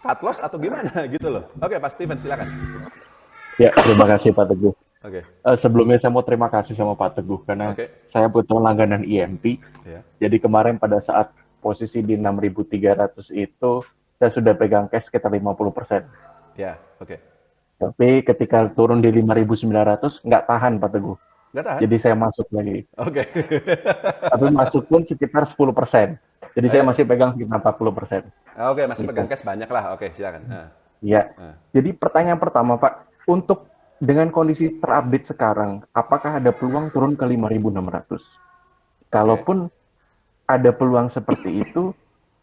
cut loss atau gimana gitu loh. Oke, Pak Steven silakan. Ya, terima kasih Pak Teguh. Oke. Sebelumnya saya mau terima kasih sama Pak Teguh karena Oke. saya butuh langganan IMP. Ya. Jadi kemarin pada saat posisi di 6.300 itu saya sudah pegang cash sekitar 50%. Ya, oke. Tapi ketika turun di 5.900 nggak tahan Pak Teguh. Nggak tahan? Jadi saya masuk lagi. Oke. Tapi masuk pun sekitar 10%. Jadi saya Ayo. masih pegang sekitar 40%. Oke, masih pegang Gitu. cash banyak lah. Oke, silakan. Ya. Nah. Jadi pertanyaan pertama Pak, untuk dengan kondisi terupdate sekarang, apakah ada peluang turun ke 5.600? Oke. Kalaupun ada peluang seperti itu,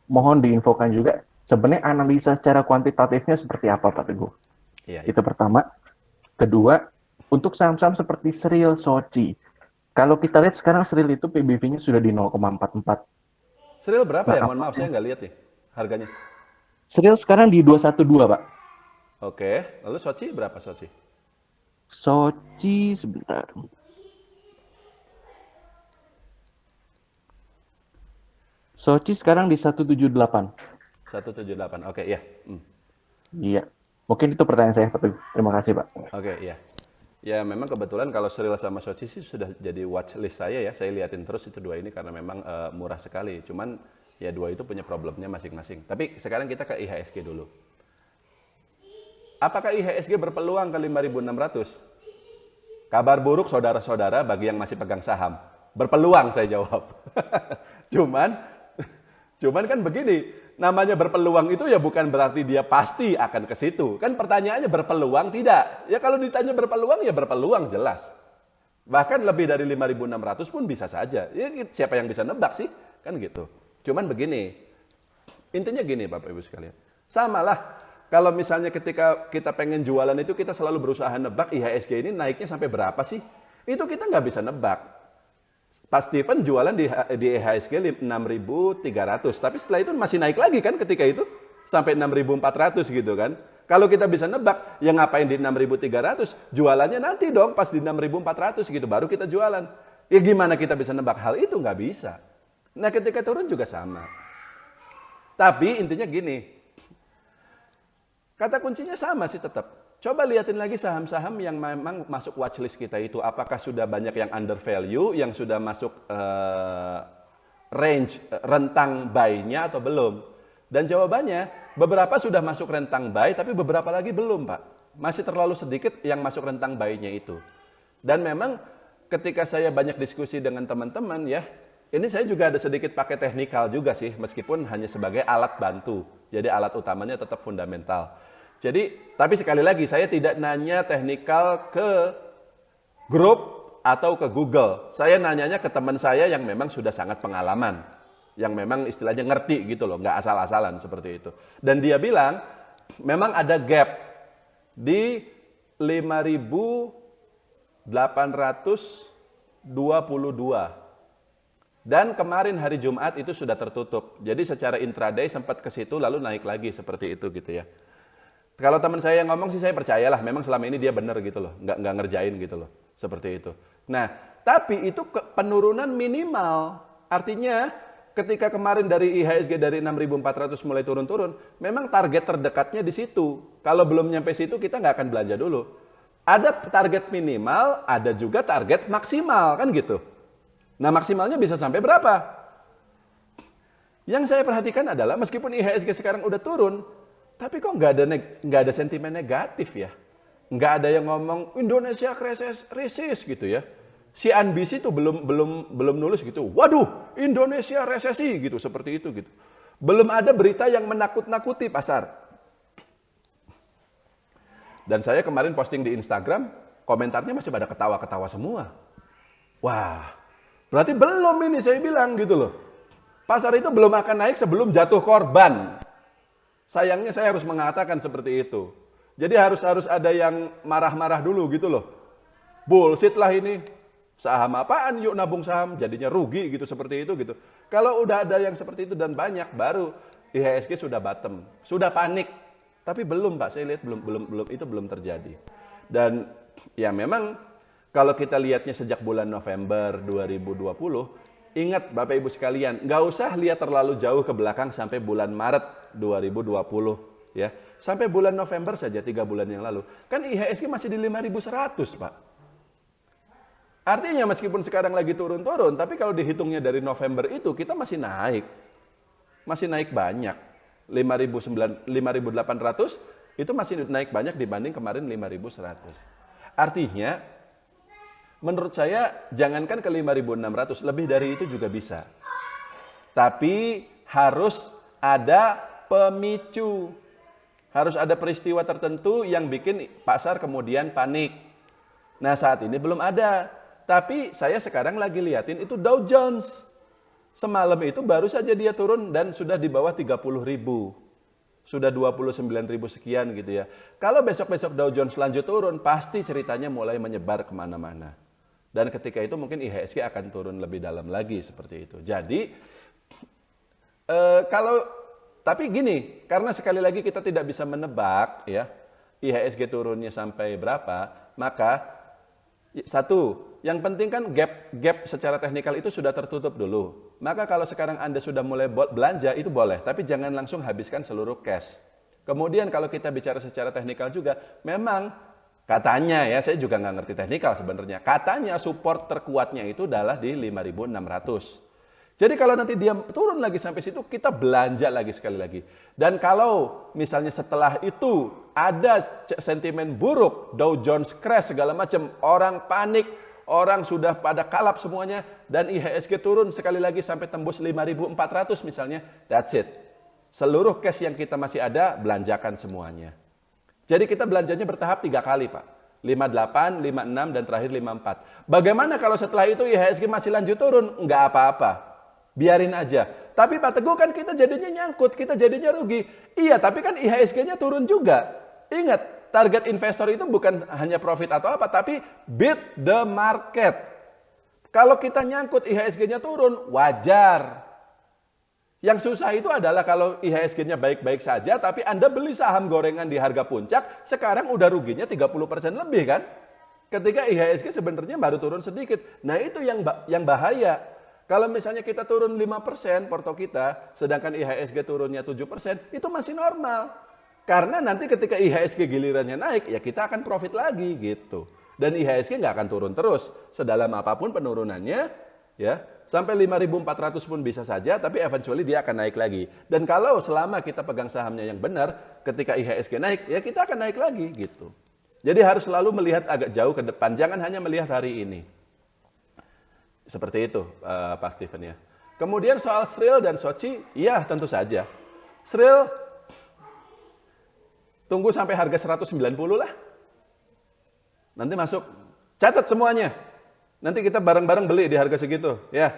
mohon diinfokan juga sebenarnya analisa secara kuantitatifnya seperti apa Pak Teguh. Iya, iya. Itu pertama. Kedua, untuk saham-saham seperti Sril, Soci, kalau kita lihat sekarang Sril itu PBV-nya sudah di 0,44. Serial berapa Nah, ya? Mohon maaf, saya apakah nggak lihat nih harganya. Sril sekarang di 212 Pak. Oke. Lalu Soci berapa Soci? Soci sebentar. Soci sekarang di 178. 178. Oke, iya. Iya. Mungkin itu pertanyaan saya, Pak Teguh. Terima kasih, Pak. Oke, iya. Ya memang kebetulan kalau Sril sama Soci sih sudah jadi watch list saya ya. Saya liatin terus itu dua ini karena memang murah sekali. Cuman ya dua itu punya problemnya masing-masing. Tapi sekarang kita ke IHSG dulu. Apakah IHSG berpeluang ke 5.600? Kabar buruk saudara-saudara bagi yang masih pegang saham. Berpeluang saya jawab. Cuman Cuman kan begini, namanya berpeluang itu ya bukan berarti dia pasti akan ke situ. Kan pertanyaannya berpeluang tidak. Ya kalau ditanya berpeluang ya berpeluang jelas. Bahkan lebih dari 5.600 pun bisa saja. Ya, siapa yang bisa nebak sih? Kan gitu. Cuman begini, intinya gini Bapak Ibu sekalian. Samalah kalau misalnya ketika kita pengen jualan itu kita selalu berusaha nebak IHSG ini naiknya sampai berapa sih? Itu kita nggak bisa nebak. Pak Steven jualan di IHSG 6.300, tapi setelah itu masih naik lagi kan ketika itu sampai 6.400 gitu kan. Kalau kita bisa nebak, ya ngapain di 6.300? Jualannya nanti dong pas di 6.400 gitu, baru kita jualan. Ya gimana kita bisa nebak hal itu? Nggak bisa. Nah ketika turun juga sama. Tapi intinya gini, kata kuncinya sama sih tetap. Coba liatin lagi saham-saham yang memang masuk watchlist kita itu. Apakah sudah banyak yang under value, yang sudah masuk range, rentang buy-nya atau belum? Dan jawabannya, beberapa sudah masuk rentang buy, tapi beberapa lagi belum Pak. Masih terlalu sedikit yang masuk rentang buy-nya itu. Dan memang ketika saya banyak diskusi dengan teman-teman ya, ini saya juga ada sedikit pakai teknikal juga sih, meskipun hanya sebagai alat bantu. Jadi alat utamanya tetap fundamental. Jadi, tapi sekali lagi saya tidak nanya teknikal ke grup atau ke Google. Saya nanyanya ke teman saya yang memang sudah sangat pengalaman. Yang memang istilahnya ngerti gitu loh, nggak asal-asalan seperti itu. Dan dia bilang, memang ada gap di 5.822. Dan kemarin hari Jumat itu sudah tertutup. Jadi secara intraday sempat ke situ lalu naik lagi seperti itu gitu ya. Kalau teman saya yang ngomong sih saya percayalah, memang selama ini dia benar gitu loh, nggak ngerjain gitu loh, seperti itu. Nah, tapi itu penurunan minimal, artinya ketika kemarin dari IHSG dari 6.400 mulai turun-turun, memang target terdekatnya di situ. Kalau belum nyampe situ kita nggak akan belanja dulu. Ada target minimal, ada juga target maksimal, kan gitu. Nah maksimalnya bisa sampai berapa? Yang saya perhatikan adalah meskipun IHSG sekarang udah turun, tapi kok nggak ada sentimen negatif ya? Nggak ada yang ngomong Indonesia resesi gitu ya? Si CNBC tuh belum nulis gitu. Waduh, Indonesia resesi gitu seperti itu gitu. Belum ada berita yang menakut-nakuti pasar. Dan saya kemarin posting di Instagram, komentarnya masih pada ketawa-ketawa semua. Wah, berarti belum ini saya bilang gitu loh. Pasar itu belum akan naik sebelum jatuh korban. Sayangnya saya harus mengatakan seperti itu. Jadi harus ada yang marah-marah dulu gitu loh. Bullshit lah ini. Saham apaan yuk nabung saham, jadinya rugi gitu seperti itu gitu. Kalau udah ada yang seperti itu dan banyak baru IHSG sudah bottom, sudah panik. Tapi belum Pak, saya lihat belum terjadi. Dan ya memang kalau kita lihatnya sejak bulan November 2020, ingat Bapak Ibu sekalian, nggak usah lihat terlalu jauh ke belakang sampai bulan Maret 2020. ya. Sampai bulan November saja 3 bulan yang lalu, kan IHSG masih di 5.100, Pak. Artinya meskipun sekarang lagi turun-turun, tapi kalau dihitungnya dari November itu kita masih naik. Masih naik banyak. 5.800 itu masih naik banyak dibanding kemarin 5.100. Artinya menurut saya jangankan ke 5.600, lebih dari itu juga bisa. Tapi harus ada pemicu. Harus ada peristiwa tertentu yang bikin pasar kemudian panik. Nah, saat ini belum ada. Tapi saya sekarang lagi liatin itu Dow Jones. Semalam itu baru saja dia turun dan sudah di bawah 30.000. Sudah 29.000 sekian gitu ya. Kalau besok-besok Dow Jones lanjut turun, pasti ceritanya mulai menyebar kemana-mana. Dan ketika itu mungkin IHSG akan turun lebih dalam lagi seperti itu. Jadi, tapi gini, karena sekali lagi kita tidak bisa menebak ya, IHSG turunnya sampai berapa, maka satu, yang penting kan gap secara teknikal itu sudah tertutup dulu. Maka kalau sekarang Anda sudah mulai belanja itu boleh, tapi jangan langsung habiskan seluruh cash. Kemudian kalau kita bicara secara teknikal juga, memang katanya ya, saya juga nggak ngerti teknikal sebenarnya. Katanya support terkuatnya itu adalah di 5.600. Jadi kalau nanti dia turun lagi sampai situ, kita belanja lagi sekali lagi. Dan kalau misalnya setelah itu ada sentimen buruk, Dow Jones crash segala macam, orang panik, orang sudah pada kalap semuanya, dan IHSG turun sekali lagi sampai tembus 5.400 misalnya, that's it. Seluruh cash yang kita masih ada, belanjakan semuanya. Jadi kita belanjanya bertahap 3 kali, Pak. 58, 56, dan terakhir 54. Bagaimana kalau setelah itu IHSG masih lanjut turun? Enggak apa-apa. Biarin aja. Tapi Pak Teguh kan kita jadinya nyangkut, kita jadinya rugi. Iya, tapi kan IHSG-nya turun juga. Ingat, target investor itu bukan hanya profit atau apa, tapi beat the market. Kalau kita nyangkut IHSG-nya turun, wajar. Yang susah itu adalah kalau IHSG-nya baik-baik saja, tapi Anda beli saham gorengan di harga puncak, sekarang udah ruginya 30% lebih kan? Ketika IHSG sebenarnya baru turun sedikit. Nah itu yang bahaya. Kalau misalnya kita turun 5% porto kita, sedangkan IHSG turunnya 7%, itu masih normal. Karena nanti ketika IHSG gilirannya naik, ya kita akan profit lagi gitu. Dan IHSG nggak akan turun terus. Sedalam apapun penurunannya, ya sampai 5.400 pun bisa saja, tapi eventually dia akan naik lagi. Dan kalau selama kita pegang sahamnya yang benar, ketika IHSG naik, ya kita akan naik lagi gitu. Jadi harus selalu melihat agak jauh ke depan, jangan hanya melihat hari ini. Seperti itu Pak Steven ya. Kemudian soal Sril dan Soci, ya tentu saja. Sril, tunggu sampai harga 190 lah. Nanti masuk, catat semuanya. Nanti kita bareng-bareng beli di harga segitu. Ya,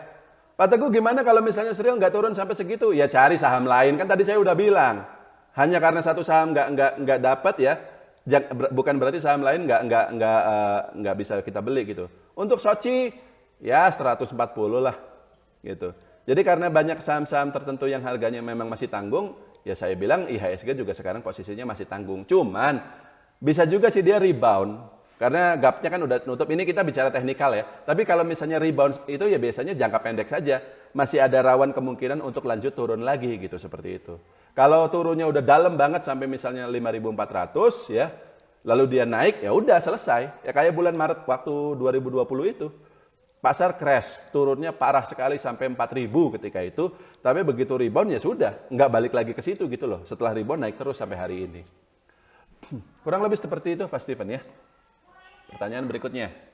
Pak Teguh gimana kalau misalnya Sril nggak turun sampai segitu? Ya cari saham lain, kan tadi saya udah bilang. Hanya karena satu saham nggak dapat ya, bukan berarti saham lain nggak bisa kita beli gitu. Untuk Soci, ya 140 lah gitu. Jadi karena banyak saham-saham tertentu yang harganya memang masih tanggung, ya saya bilang IHSG juga sekarang posisinya masih tanggung. Cuman bisa juga sih dia rebound. Karena gapnya kan udah nutup. Ini kita bicara teknikal ya. Tapi kalau misalnya rebound itu ya biasanya jangka pendek saja. Masih ada rawan kemungkinan untuk lanjut turun lagi gitu seperti itu. Kalau turunnya udah dalam banget sampai misalnya 5.400 ya, lalu dia naik ya udah selesai. Ya kayak bulan Maret waktu 2020 itu. Pasar crash, turunnya parah sekali sampai 4.000 ketika itu. Tapi begitu rebound ya sudah, nggak balik lagi ke situ gitu loh. Setelah rebound naik terus sampai hari ini. Kurang lebih seperti itu Pak Steven ya. Pertanyaan berikutnya.